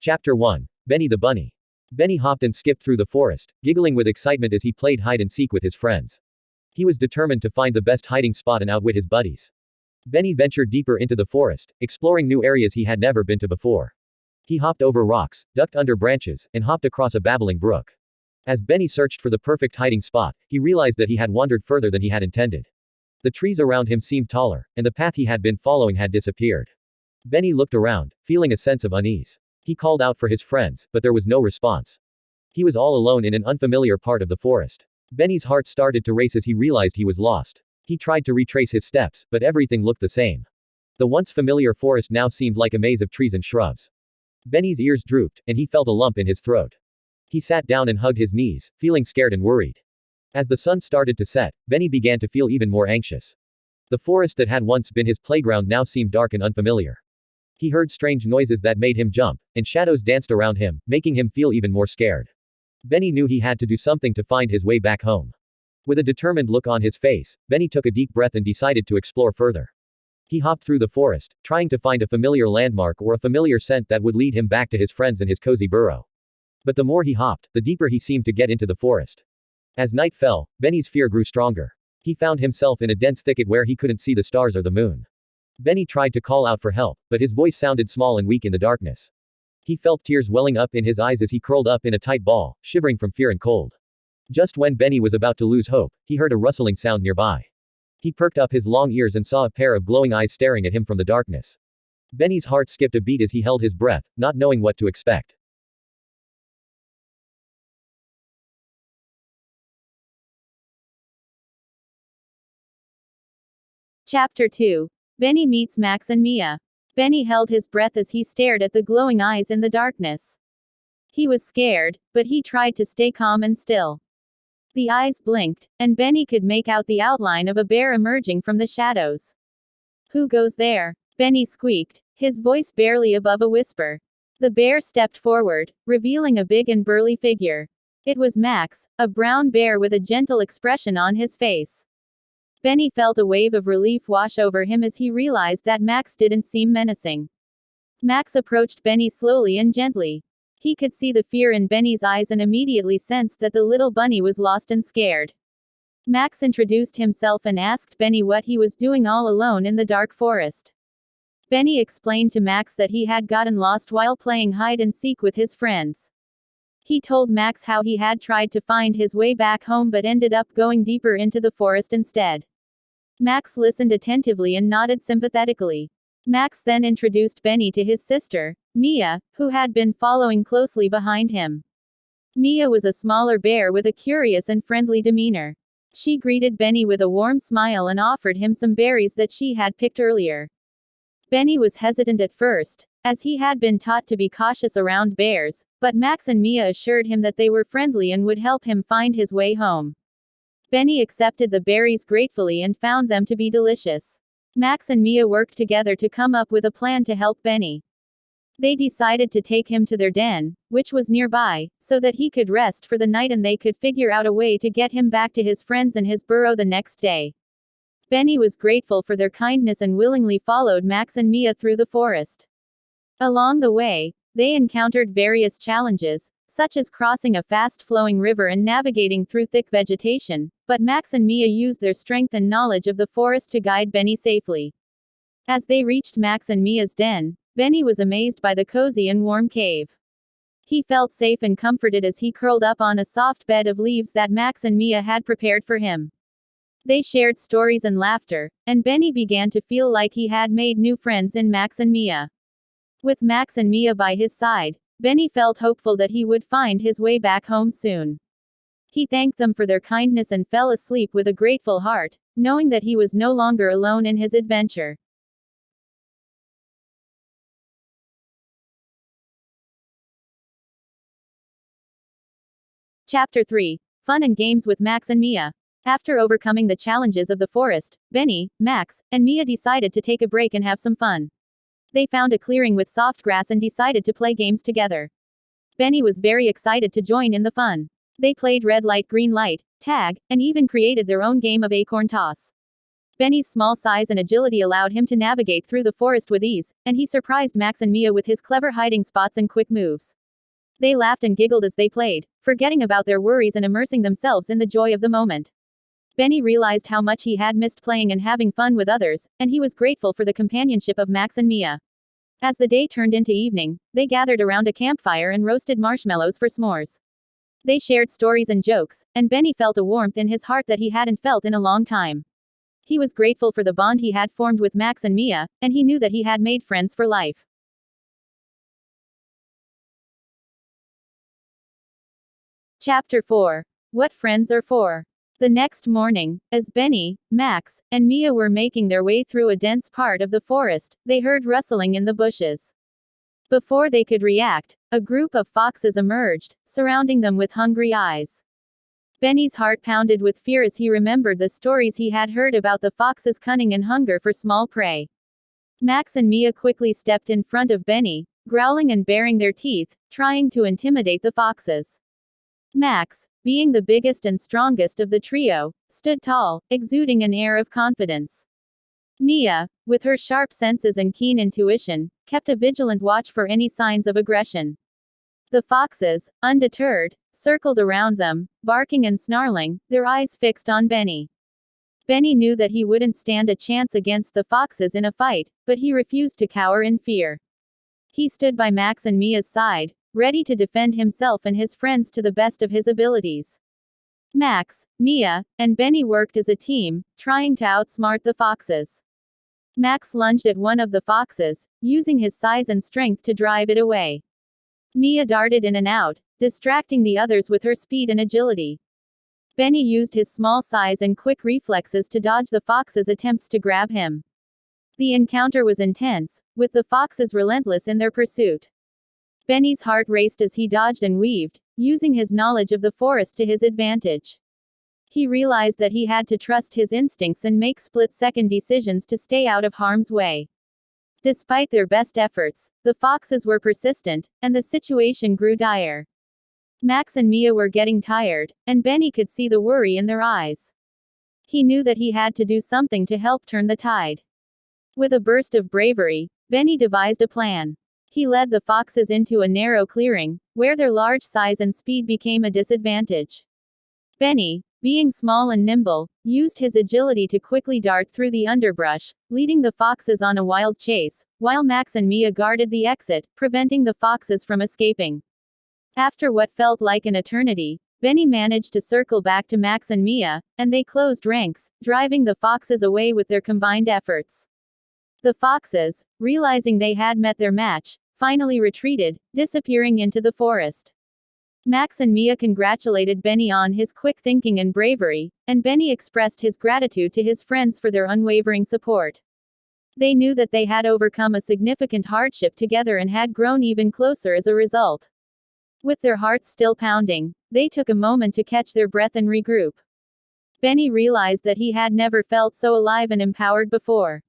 Chapter 1. Benny the Bunny. Benny hopped and skipped through the forest, giggling with excitement as he played hide and seek with his friends. He was determined to find the best hiding spot and outwit his buddies. Benny ventured deeper into the forest, exploring new areas he had never been to before. He hopped over rocks, ducked under branches, and hopped across a babbling brook. As Benny searched for the perfect hiding spot, he realized that he had wandered further than he had intended. The trees around him seemed taller, and the path he had been following had disappeared. Benny looked around, feeling a sense of unease. He called out for his friends, but there was no response. He was all alone in an unfamiliar part of the forest. Benny's heart started to race as he realized he was lost. He tried to retrace his steps, but everything looked the same. The once familiar forest now seemed like a maze of trees and shrubs. Benny's ears drooped, and he felt a lump in his throat. He sat down and hugged his knees, feeling scared and worried. As the sun started to set, Benny began to feel even more anxious. The forest that had once been his playground now seemed dark and unfamiliar. He heard strange noises that made him jump, and shadows danced around him, making him feel even more scared. Benny knew he had to do something to find his way back home. With a determined look on his face, Benny took a deep breath and decided to explore further. He hopped through the forest, trying to find a familiar landmark or a familiar scent that would lead him back to his friends and his cozy burrow. But the more he hopped, the deeper he seemed to get into the forest. As night fell, Benny's fear grew stronger. He found himself in a dense thicket where he couldn't see the stars or the moon. Benny tried to call out for help, but his voice sounded small and weak in the darkness. He felt tears welling up in his eyes as he curled up in a tight ball, shivering from fear and cold. Just when Benny was about to lose hope, he heard a rustling sound nearby. He perked up his long ears and saw a pair of glowing eyes staring at him from the darkness. Benny's heart skipped a beat as he held his breath, not knowing what to expect. Chapter 2. Benny meets Max and Mia. Benny held his breath as he stared at the glowing eyes in the darkness. He was scared, but he tried to stay calm and still. The eyes blinked, and Benny could make out the outline of a bear emerging from the shadows. "Who goes there?" Benny squeaked, his voice barely above a whisper. The bear stepped forward, revealing a big and burly figure. It was Max, a brown bear with a gentle expression on his face. Benny felt a wave of relief wash over him as he realized that Max didn't seem menacing. Max approached Benny slowly and gently. He could see the fear in Benny's eyes and immediately sensed that the little bunny was lost and scared. Max introduced himself and asked Benny what he was doing all alone in the dark forest. Benny explained to Max that he had gotten lost while playing hide and seek with his friends. He told Max how he had tried to find his way back home but ended up going deeper into the forest instead. Max listened attentively and nodded sympathetically. Max then introduced Benny to his sister, Mia, who had been following closely behind him. Mia was a smaller bear with a curious and friendly demeanor. She greeted Benny with a warm smile and offered him some berries that she had picked earlier. Benny was hesitant at first, as he had been taught to be cautious around bears, but Max and Mia assured him that they were friendly and would help him find his way home. Benny accepted the berries gratefully and found them to be delicious. Max and Mia worked together to come up with a plan to help Benny. They decided to take him to their den, which was nearby, so that he could rest for the night and they could figure out a way to get him back to his friends and his burrow the next day. Benny was grateful for their kindness and willingly followed Max and Mia through the forest. Along the way, they encountered various challenges, such as crossing a fast-flowing river and navigating through thick vegetation, but Max and Mia used their strength and knowledge of the forest to guide Benny safely. As they reached Max and Mia's den, Benny was amazed by the cozy and warm cave. He felt safe and comforted as he curled up on a soft bed of leaves that Max and Mia had prepared for him. They shared stories and laughter, and Benny began to feel like he had made new friends in Max and Mia. With Max and Mia by his side, Benny felt hopeful that he would find his way back home soon. He thanked them for their kindness and fell asleep with a grateful heart, knowing that he was no longer alone in his adventure. Chapter 3. Fun and Games with Max and Mia. After overcoming the challenges of the forest, Benny, Max, and Mia decided to take a break and have some fun. They found a clearing with soft grass and decided to play games together. Benny was very excited to join in the fun. They played red light, green light, tag, and even created their own game of acorn toss. Benny's small size and agility allowed him to navigate through the forest with ease, and he surprised Max and Mia with his clever hiding spots and quick moves. They laughed and giggled as they played, forgetting about their worries and immersing themselves in the joy of the moment. Benny realized how much he had missed playing and having fun with others, and he was grateful for the companionship of Max and Mia. As the day turned into evening, they gathered around a campfire and roasted marshmallows for s'mores. They shared stories and jokes, and Benny felt a warmth in his heart that he hadn't felt in a long time. He was grateful for the bond he had formed with Max and Mia, and he knew that he had made friends for life. Chapter 4. What Friends Are For. The next morning, as Benny, Max, and Mia were making their way through a dense part of the forest, they heard rustling in the bushes. Before they could react, a group of foxes emerged, surrounding them with hungry eyes. Benny's heart pounded with fear as he remembered the stories he had heard about the fox's cunning and hunger for small prey. Max and Mia quickly stepped in front of Benny, growling and baring their teeth, trying to intimidate the foxes. Max, being the biggest and strongest of the trio, stood tall, exuding an air of confidence. Mia, with her sharp senses and keen intuition, kept a vigilant watch for any signs of aggression. The foxes, undeterred, circled around them, barking and snarling, their eyes fixed on Benny. Benny knew that he wouldn't stand a chance against the foxes in a fight, but he refused to cower in fear. He stood by Max and Mia's side, ready to defend himself and his friends to the best of his abilities. Max, Mia, and Benny worked as a team, trying to outsmart the foxes. Max lunged at one of the foxes, using his size and strength to drive it away. Mia darted in and out, distracting the others with her speed and agility. Benny used his small size and quick reflexes to dodge the fox's attempts to grab him. The encounter was intense, with the foxes relentless in their pursuit. Benny's heart raced as he dodged and weaved, using his knowledge of the forest to his advantage. He realized that he had to trust his instincts and make split-second decisions to stay out of harm's way. Despite their best efforts, the foxes were persistent, and the situation grew dire. Max and Mia were getting tired, and Benny could see the worry in their eyes. He knew that he had to do something to help turn the tide. With a burst of bravery, Benny devised a plan. He led the foxes into a narrow clearing, where their large size and speed became a disadvantage. Benny, being small and nimble, used his agility to quickly dart through the underbrush, leading the foxes on a wild chase, while Max and Mia guarded the exit, preventing the foxes from escaping. After what felt like an eternity, Benny managed to circle back to Max and Mia, and they closed ranks, driving the foxes away with their combined efforts. The foxes, realizing they had met their match, finally retreated, disappearing into the forest. Max and Mia congratulated Benny on his quick thinking and bravery, and Benny expressed his gratitude to his friends for their unwavering support. They knew that they had overcome a significant hardship together and had grown even closer as a result. With their hearts still pounding, they took a moment to catch their breath and regroup. Benny realized that he had never felt so alive and empowered before.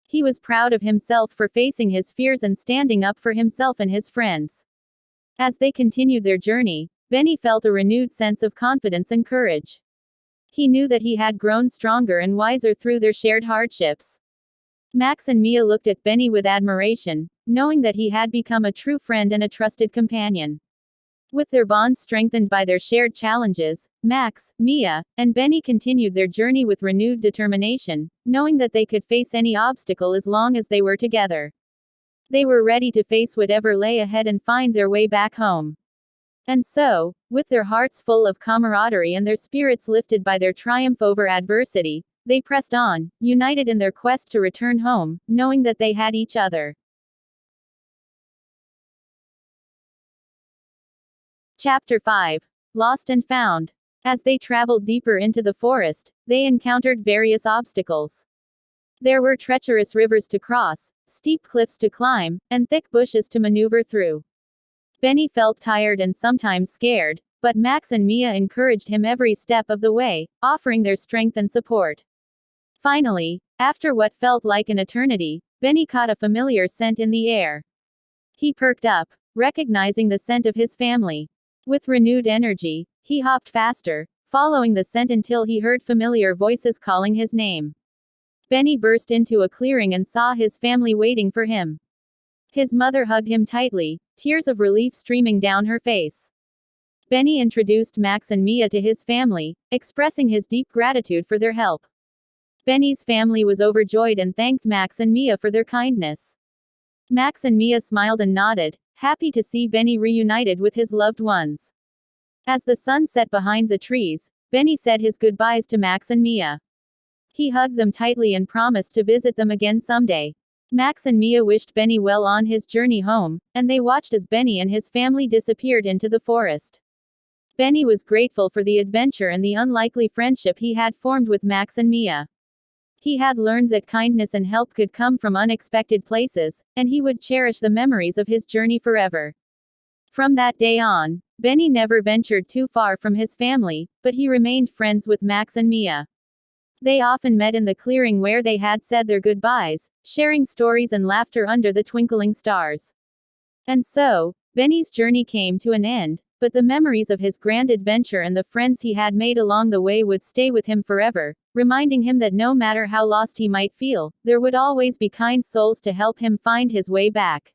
He was proud of himself for facing his fears and standing up for himself and his friends. As they continued their journey, Benny felt a renewed sense of confidence and courage. He knew that he had grown stronger and wiser through their shared hardships. Max and Mia looked at Benny with admiration, knowing that he had become a true friend and a trusted companion. With their bond strengthened by their shared challenges, Max, Mia, and Benny continued their journey with renewed determination, knowing that they could face any obstacle as long as they were together. They were ready to face whatever lay ahead and find their way back home. And so, with their hearts full of camaraderie and their spirits lifted by their triumph over adversity, they pressed on, united in their quest to return home, knowing that they had each other. Chapter 5. Lost and Found. As they traveled deeper into the forest, they encountered various obstacles. There were treacherous rivers to cross, steep cliffs to climb, and thick bushes to maneuver through. Benny felt tired and sometimes scared, but Max and Mia encouraged him every step of the way, offering their strength and support. Finally, after what felt like an eternity, Benny caught a familiar scent in the air. He perked up, recognizing the scent of his family. With renewed energy, he hopped faster, following the scent until he heard familiar voices calling his name. Benny burst into a clearing and saw his family waiting for him. His mother hugged him tightly, tears of relief streaming down her face. Benny introduced Max and Mia to his family, expressing his deep gratitude for their help. Benny's family was overjoyed and thanked Max and Mia for their kindness. Max and Mia smiled and nodded, happy to see Benny reunited with his loved ones. As the sun set behind the trees, Benny said his goodbyes to Max and Mia. He hugged them tightly and promised to visit them again someday. Max and Mia wished Benny well on his journey home, and they watched as Benny and his family disappeared into the forest. Benny was grateful for the adventure and the unlikely friendship he had formed with Max and Mia. He had learned that kindness and help could come from unexpected places, and he would cherish the memories of his journey forever. From that day on, Benny never ventured too far from his family, but he remained friends with Max and Mia. They often met in the clearing where they had said their goodbyes, sharing stories and laughter under the twinkling stars. And so, Benny's journey came to an end, but the memories of his grand adventure and the friends he had made along the way would stay with him forever, reminding him that no matter how lost he might feel, there would always be kind souls to help him find his way back.